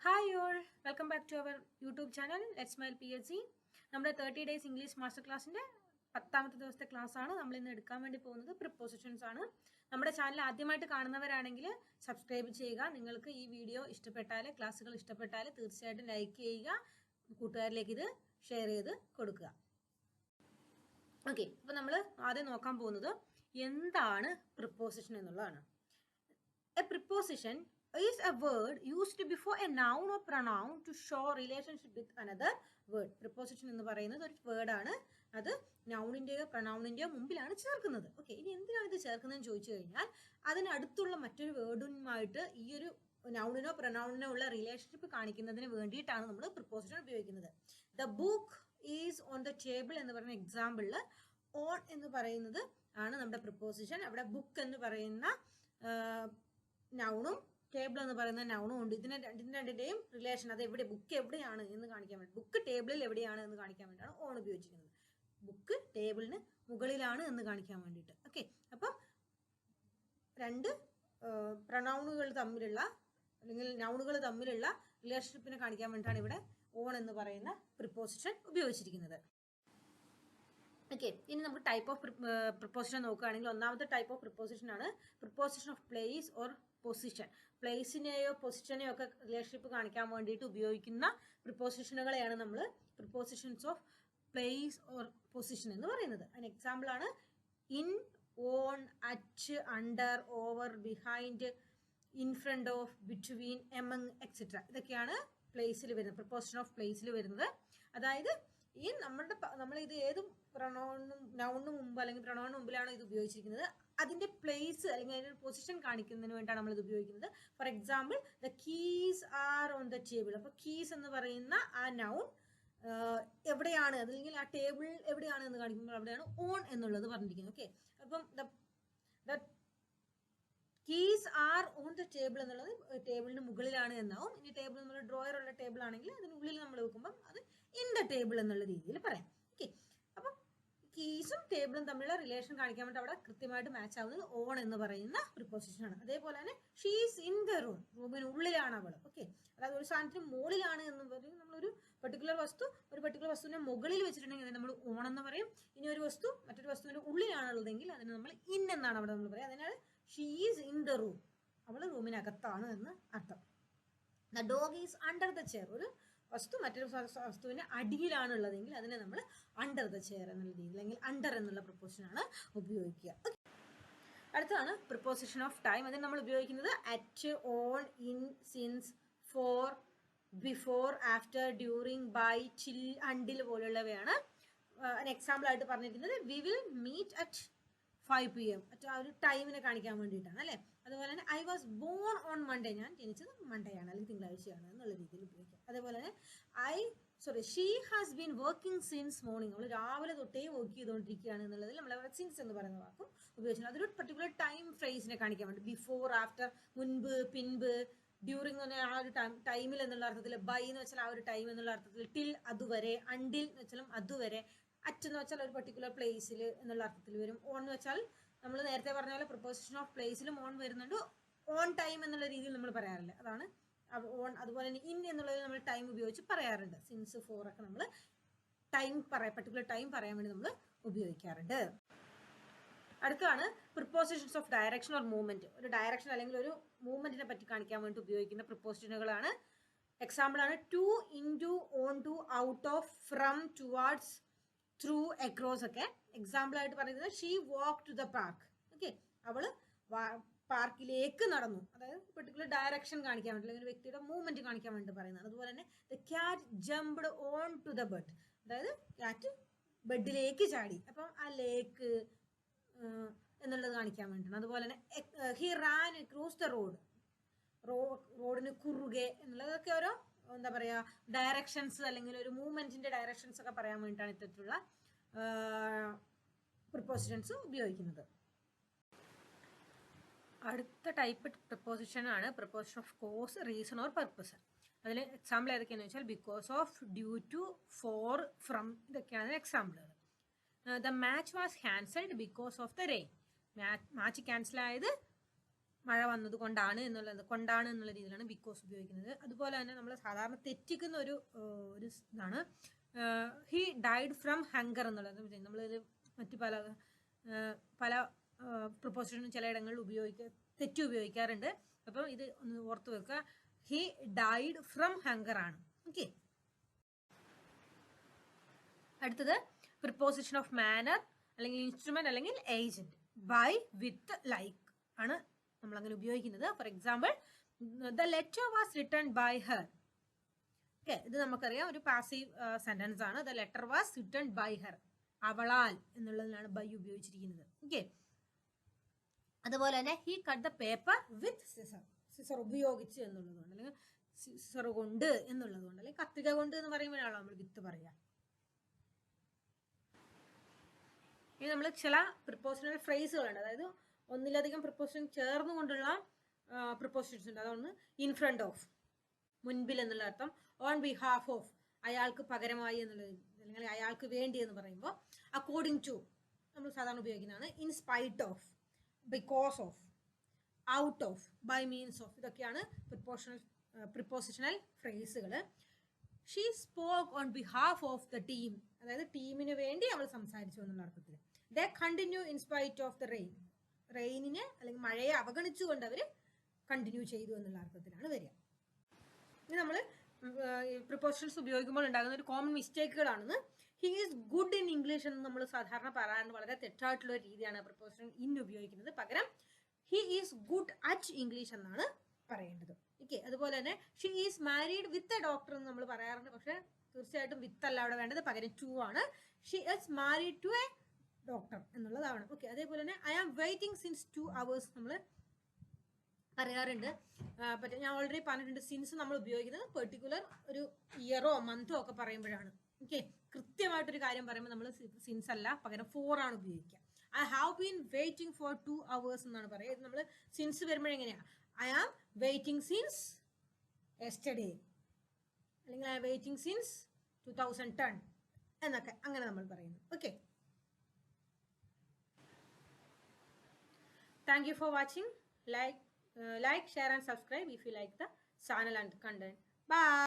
Hi all, welcome back to our YouTube channel Let's Smile PhD. നമ്മുടെ 30 days English master classന്റെ 10ാമത്തെ ദിവസത്തെ class ആണ് നമ്മൾ ഇന്ന് എടുക്കാൻ വേണ്ടി പോകുന്നത്. പ്രിപ്പോസിഷൻസ് ആണ്. നമ്മുടെ ചാനൽ ആദ്യമായിട്ട് കാണുന്നവരാണെങ്കിൽ സബ്സ്ക്രൈബ് ചെയ്യുക. നിങ്ങൾക്ക് ഈ വീഡിയോ ഇഷ്ടപ്പെട്ടാൽ, ക്ലാസ്സുകൾ ഇഷ്ടപ്പെട്ടാൽ തീർച്ചയായിട്ടും ലൈക്ക് ചെയ്യുക. കൂട്ടുകാരിലേക്ക് ഇത് ഷെയർ ചെയ്ത് കൊടുക്കുക. ഓക്കേ, അപ്പോൾ നമ്മൾ ആദ്യം നോക്കാൻ പോകുന്നത് എന്താണ് പ്രിപ്പോസിഷൻ എന്നുള്ളതാണ്. A preposition is a word used before a noun or pronoun to show relationship with another word. Preposition എന്ന് പറയുന്നത് ഒരു വേർഡ് ആണ്. അത് നൗണിന്റെയോ പ്രൊനൗണിന്റെയോ മുമ്പിലാണ് ചേർക്കുന്നത്. ഓക്കെ, ഇനി എന്തിനാണ് ഇത് ചേർക്കുന്നതെന്ന് ചോദിച്ചു കഴിഞ്ഞാൽ അതിനടുത്തുള്ള മറ്റൊരു വേർഡുമായിട്ട് ഈ ഒരു നൗണിനോ പ്രൊനൗണിനോ ഉള്ള റിലേഷൻഷിപ്പ് കാണിക്കുന്നതിന് വേണ്ടിയിട്ടാണ് നമ്മൾ പ്രിപ്പോസിഷൻ ഉപയോഗിക്കുന്നത്. The book is on the table എന്ന് പറയുന്ന എക്സാമ്പിളിൽ ഓൺ എന്ന് പറയുന്നത് ആണ് നമ്മുടെ പ്രിപ്പോസിഷൻ. അവിടെ ബുക്ക് എന്ന് പറയുന്ന നൗണും ടേബിൾ എന്ന് പറയുന്ന നൗണും ഉണ്ട്. രണ്ടിന്റെയും റിലേഷൻ, അത് എവിടെ, ബുക്ക് എവിടെയാണ് എന്ന് കാണിക്കാൻ വേണ്ടി, ബുക്ക് ടേബിളിൽ എവിടെയാണ് എന്ന് കാണിക്കാൻ വേണ്ടിയാണ് ഓൺ ഉപയോഗിച്ചിരിക്കുന്നത്. ബുക്ക് ടേബിളിന് മുകളിലാണ് എന്ന് കാണിക്കാൻ വേണ്ടിയിട്ട്. ഓക്കെ, അപ്പം രണ്ട് പ്രൊനൗണുകൾ തമ്മിലുള്ള അല്ലെങ്കിൽ നൗണുകൾ തമ്മിലുള്ള റിലേഷൻഷിപ്പിനെ കാണിക്കാൻ വേണ്ടിയിട്ടാണ് ഇവിടെ ഓൺ എന്ന് പറയുന്ന പ്രിപ്പോസിഷൻ ഉപയോഗിച്ചിരിക്കുന്നത്. ഓക്കെ, ഇനി നമുക്ക് ടൈപ്പ് ഓഫ് പ്രിപ്പോസിഷൻ നോക്കുകയാണെങ്കിൽ ഒന്നാമത്തെ ടൈപ്പ് ഓഫ് പ്രിപ്പോസിഷൻ ആണ് preposition of place or position. പ്ലേസിനെയോ പൊസിഷനെയോ ഒക്കെ റിലേഷൻഷിപ്പ് കാണിക്കാൻ വേണ്ടിയിട്ട് ഉപയോഗിക്കുന്ന പ്രിപ്പോസിഷനുകളെയാണ് നമ്മൾ prepositions of place or position എന്ന് പറയുന്നത്. അതിന് എക്സാമ്പിൾ ആണ് in, on, at, under, over, behind, in front of, between, among, etcetera. ഇതൊക്കെയാണ് പ്ലേസിൽ വരുന്നത്, പ്രിപ്പോസിഷൻ ഓഫ് പ്ലേസിൽ വരുന്നത്. അതായത് ഈ നമ്മൾ ഇത് ഏത് നൗണിന് മുമ്പ് അല്ലെങ്കിൽ പ്രൊനൗണിന് മുമ്പിലാണോ ഇത് ഉപയോഗിച്ചിരിക്കുന്നത് അതിന്റെ പ്ലേസ് അല്ലെങ്കിൽ അതിന്റെ പൊസിഷൻ കാണിക്കുന്നതിന് വേണ്ടിയാണ് നമ്മൾ ഇത് ഉപയോഗിക്കുന്നത്. For example the keys R on the table. അപ്പൊ കീസ് എന്ന് പറയുന്ന ആ നൗൺ എവിടെയാണ്, അല്ലെങ്കിൽ ആ ടേബിൾ എവിടെയാണ് എന്ന് കാണിക്കുമ്പോൾ അവിടെയാണ് ഓൺ എന്നുള്ളത് പറഞ്ഞിരിക്കുന്നത്. ഓക്കെ, അപ്പം the keys R on the table എന്നുള്ളത് ടേബിളിന് മുകളിലാണ് എന്നാവും. ഇനി ടേബിൾ നമ്മൾ ഡ്രോയർ ഉള്ള ടേബിൾ ആണെങ്കിൽ അതിനുള്ളിൽ നമ്മൾ വെക്കുമ്പോൾ അത് ഇൻ ദ ടേബിൾ എന്നുള്ള രീതിയിൽ പറയാം. ഓക്കെ, അപ്പം കീസും ടേബിളും തമ്മിലുള്ള റിലേഷൻ കാണിക്കാൻ വേണ്ടി അവിടെ കൃത്യമായിട്ട് മാച്ച് ആവുന്നത് ഓൺ എന്ന് പറയുന്ന പ്രിപ്പോസിഷൻ ആണ്. അതേപോലെ തന്നെ ഷീസ് ഇൻ ദ റൂം, റൂമിനുള്ളിലാണ് അവൾ. ഓക്കെ, അതായത് ഒരു സാധനത്തിന് മുകളിലാണ് എന്ന് പറയും. നമ്മളൊരു പർട്ടിക്കുലർ വസ്തുവിന്റെ മുകളിൽ വെച്ചിട്ടുണ്ടെങ്കിൽ അതിന് നമ്മൾ ഓൺ എന്ന് പറയും. ഇനി ഒരു വസ്തു മറ്റൊരു വസ്തുവിന്റെ ഉള്ളിലാണുള്ളതെങ്കിൽ അതിന് നമ്മൾ ഇൻ എന്നാണ് അവിടെ നമ്മൾ പറയുക. അതിനാൽ she is in the room, അവൾ റൂമിനകത്താണ് എന്ന് അർത്ഥം. The dog is under the chair, ഒരു വസ്തു മറ്റൊരു വസ്തുവിന്റെ അടിയിലാണ് ഉള്ളതെങ്കിൽ അതിനെ നമ്മൾ അണ്ടർ ദ ചെയർ എന്നുള്ള രീതിയിൽ അല്ലെങ്കിൽ അണ്ടർ എന്നുള്ള പ്രിപ്പോസിഷനാണ് ഉപയോഗിക്കുക. അടുത്തതാണ് പ്രിപ്പോസിഷൻ ഓഫ് ടൈം. അതിന് നമ്മൾ ഉപയോഗിക്കുന്നത് at, on, in, since, for, before, after, during, by, till, until പോലുള്ളവയാണ്. എക്സാമ്പിൾ ആയിട്ട് പറഞ്ഞിരിക്കുന്നത് we will meet at 5 PM, ആ ഒരു ടൈമിനെ കാണിക്കാൻ വേണ്ടിയിട്ടാണ് അല്ലേ. അതുപോലെ തന്നെ I was born on Monday, ഞാൻ ജനിച്ചത് മൺഡേയാണ് അല്ലെങ്കിൽ തിങ്കളാഴ്ചയാണ് എന്നുള്ള രീതിയിൽ ഉപയോഗിക്കാം. അതേപോലെ തന്നെ she has been working since morning, അവൾ രാവിലെ തൊട്ടേ വർക്ക് ചെയ്തുകൊണ്ടിരിക്കുകയാണ് എന്നുള്ളതിൽ നമ്മളവിടെ സിൻസ് എന്ന് പറയുന്ന വാക്കും ഉപയോഗിച്ചിട്ടുണ്ട്. അതൊരു പർട്ടിക്കുലർ ടൈം ഫ്രേസിനെ കാണിക്കാൻ വേണ്ടി. ബിഫോർ, ആഫ്റ്റർ, മുൻപ്, പിൻപ്, ഡ്യൂറിംഗ് എന്ന് പറഞ്ഞാൽ ആ ഒരു ടൈമിൽ എന്നുള്ള അർത്ഥത്തിൽ, ബൈ എന്ന് വെച്ചാൽ ആ ഒരു ടൈം എന്നുള്ള അർത്ഥത്തിൽ, ടിൽ അതുവരെ, അണ്ടിൽ എന്ന് വെച്ചാലും അതുവരെ, അറ്റ് എന്ന് വെച്ചാൽ ഒരു പർട്ടിക്കുലർ പ്ലേസിൽ എന്നുള്ള അർത്ഥത്തിൽ വരും. ഓൺ എന്ന് വെച്ചാൽ നമ്മൾ നേരത്തെ പറഞ്ഞ പോലെ പ്രിപ്പോസിഷൻ ഓഫ് പ്ലേസിലും ഓൺ വരുന്നുണ്ട്. ഓൺ ടൈം എന്നുള്ള രീതിയിൽ നമ്മൾ പറയാറില്ല, അതാണ് ഓൺ. അതുപോലെ തന്നെ ഇൻ എന്നുള്ളത് നമ്മൾ ടൈം ഉപയോഗിച്ച് പറയാറുണ്ട്. സിൻസ്, ഫോർ ഒക്കെ നമ്മൾ പർട്ടിക്കുലർ ടൈം പറയാൻ വേണ്ടി നമ്മൾ ഉപയോഗിക്കാറുണ്ട്. അടുത്താണ് prepositions of direction or movement. ഒരു ഡയറക്ഷൻ അല്ലെങ്കിൽ ഒരു മൂവ്മെന്റിനെ പറ്റി കാണിക്കാൻ വേണ്ടി ഉപയോഗിക്കുന്ന പ്രിപ്പോസിഷനുകളാണ്. എക്സാമ്പിൾ ആണ് to, into, onto, out of, from, towards, through, across ഒക്കെ. എക്സാമ്പിൾ ആയിട്ട് പറയുന്നത് she walk to the park. Okay, അവള് പാർക്കിലേക്ക് നടന്നു, അതായത് പെർട്ടിക്കുലർ ഡയറക്ഷൻ കാണിക്കാൻ വേണ്ടി അല്ലെങ്കിൽ ഒരു വ്യക്തിയുടെ മൂവ്മെന്റ് കാണിക്കാൻ വേണ്ടി പറയുന്നതാണ്. അതുപോലെ തന്നെ the cat jumped onto the bed, അതായത് ക്യാറ്റ് ബെഡിലേക്ക് ചാടി, അപ്പം ആ ലേക്ക് എന്നുള്ളത് കാണിക്കാൻ വേണ്ടിയാണ്. അതുപോലെ തന്നെ ഹി റാൻ അക്രോസ് ദ റോഡിന് കുറുകെ എന്നുള്ളതൊക്കെ ഓരോ എന്താ പറയുക ഡയറക്ഷൻസ് അല്ലെങ്കിൽ ഒരു മൂവ്മെന്റിന്റെ ഡയറക്ഷൻസ് ഒക്കെ പറയാൻ വേണ്ടിയിട്ടാണ് ഇത്തരത്തിലുള്ള പ്രിപ്പോസിഷൻസ് ഉപയോഗിക്കുന്നത്. അടുത്ത ടൈപ്പ് പ്രിപ്പോസിഷൻ ആണ് preposition of cause, reason or purpose. അതിൽ എക്സാമ്പിൾ ഏതൊക്കെയാണെന്ന് വെച്ചാൽ because of, due to, for, from, ഇതൊക്കെയാണ് എക്സാമ്പിളുകൾ. The match was cancelled because of the rain, match cancel ആയത് മഴ വന്നത് കൊണ്ടാണ് എന്നുള്ള രീതിയിലാണ് ബിക്കോസ് ഉപയോഗിക്കുന്നത്. അതുപോലെ തന്നെ നമ്മൾ സാധാരണ തെറ്റിക്കുന്ന ഒരു ഇതാണ് ഹി ഡൈഡ് ഫ്രം ഹങ്കർ എന്നുള്ളത്. നമ്മളിത് മറ്റു പല പ്രിപ്പോസിഷനും ചിലയിടങ്ങളിൽ തെറ്റി ഉപയോഗിക്കാറുണ്ട്. അപ്പം ഇത് ഒന്ന് ഓർത്ത് വെക്കുക. ഹി ഡൈഡ് ഫ്രം ഹങ്കർ ആണ്. ഓക്കെ, അടുത്തത് പ്രിപ്പോസിഷൻ ഓഫ് മാനർ അല്ലെങ്കിൽ ഇൻസ്ട്രുമെന്റ് അല്ലെങ്കിൽ ഏജന്റ്. ബൈ, വിത്ത്, ലൈക്ക് ആണ് നമ്മൾ അങ്ങനെ ഉപയോഗിക്കുന്നത്. For example, the letter was written by her. Okay, ഇത് നമുക്കറിയാം ഒരു പാസീവ് സെന്റൻസ് ആണ്. The letter was written by her, അവളാൽ എന്നുള്ളതിനാണ് ബൈ ഉപയോഗിച്ചിരിക്കുന്നത്. ഓക്കെ, അതുപോലെ തന്നെ he cut the paper with scissor. Scissor ഉപയോഗിച്ച് എന്നുള്ളതുകൊണ്ട് അല്ലെങ്കിൽ സിസർ കൊണ്ട് എന്നുള്ളതുകൊണ്ട് അല്ലെങ്കിൽ കത്രിക കൊണ്ട് എന്ന് പറയുമ്പോഴാണോ നമ്മൾ വിത്ത് പറയാ. ഇനി നമ്മൾ ചില പ്രിപ്പോസിഷണൽ ഫ്രേസുകളുണ്ട്, അതായത് ഒന്നിലധികം പ്രിപ്പോസിഷൻ ചേർന്നുകൊണ്ടുള്ള പ്രിപ്പോസിഷൻസ് ഉണ്ട്. അതൊന്ന് ഇൻ ഫ്രണ്ട് ഓഫ്, മുൻപിൽ എന്നുള്ള അർത്ഥം. ഓൺ ബിഹാഫ് ഓഫ്, അയാൾക്ക് പകരമായി എന്നുള്ളത് അല്ലെങ്കിൽ അയാൾക്ക് വേണ്ടി എന്ന് പറയുമ്പോൾ. അക്കോർഡിംഗ് ടു നമ്മൾ സാധാരണ ഉപയോഗിക്കുന്നതാണ്. In spite of, because of, out of, by means of, ഇതൊക്കെയാണ് പ്രിപ്പോസിഷണൽ ഫ്രേസുകൾ. She spoke on behalf of the team, അതായത് ടീമിന് വേണ്ടി അവൾ സംസാരിച്ചു എന്നുള്ള അർത്ഥത്തിൽ. They continue in spite of the rain, റെയിനിനെ അല്ലെങ്കിൽ മഴയെ അവഗണിച്ചുകൊണ്ട് അവർ കണ്ടിന്യൂ ചെയ്തു എന്നുള്ള അർത്ഥത്തിലാണ് വരിക. ഇനി നമ്മൾ പ്രിപ്പോസിഷൻസ് ഉപയോഗിക്കുമ്പോൾ ഉണ്ടാകുന്ന ഒരു കോമൺ മിസ്റ്റേക്കുകളാണെന്ന്. He is good in English എന്ന് നമ്മൾ സാധാരണ പറയാറുണ്ട്. വളരെ തെറ്റായിട്ടുള്ള ഒരു രീതിയാണ് പ്രിപ്പോസിഷൻ ഇൻ ഉപയോഗിക്കുന്നത്. പകരം he is good at English എന്നാണ് പറയേണ്ടത്. ഓക്കെ, അതുപോലെ തന്നെ she is married with a doctor എന്ന് നമ്മൾ പറയാറുണ്ട്. പക്ഷെ തീർച്ചയായിട്ടും വിത്ത് അല്ല അവിടെ വേണ്ടത്, പകരം ടു ആണ്. She is married to a doctor എന്നുള്ളതാണ്. ഓക്കെ, അതേപോലെ തന്നെ I am waiting since 2 hours നമ്മൾ പറയാറുണ്ട്. പക്ഷേ ഞാൻ ഓൾറെഡി പറഞ്ഞിട്ടുണ്ട്, സിൻസ് നമ്മൾ ഉപയോഗിക്കുന്നത് പെർട്ടിക്കുലർ ഒരു ഇയറോ മന്തോ ഒക്കെ പറയുമ്പോഴാണ്. ഓക്കെ, കൃത്യമായിട്ടൊരു കാര്യം പറയുമ്പോൾ നമ്മൾ സിൻസ് അല്ല, പകരം 4 ആണ് ഉപയോഗിക്കുക. I have been waiting for 2 hours എന്നാണ് പറയുക. ഇത് നമ്മൾ സിൻസ് വരുമ്പോഴെങ്ങനെയാണ്, I am waiting since yesterday അല്ലെങ്കിൽ ഐ ആം വെയിറ്റിംഗ് സിൻസ് 2010 എന്നൊക്കെ അങ്ങനെ നമ്മൾ പറയുന്നു. Okay, thank you for watching. Like, share and subscribe if you like the channel and content. Bye.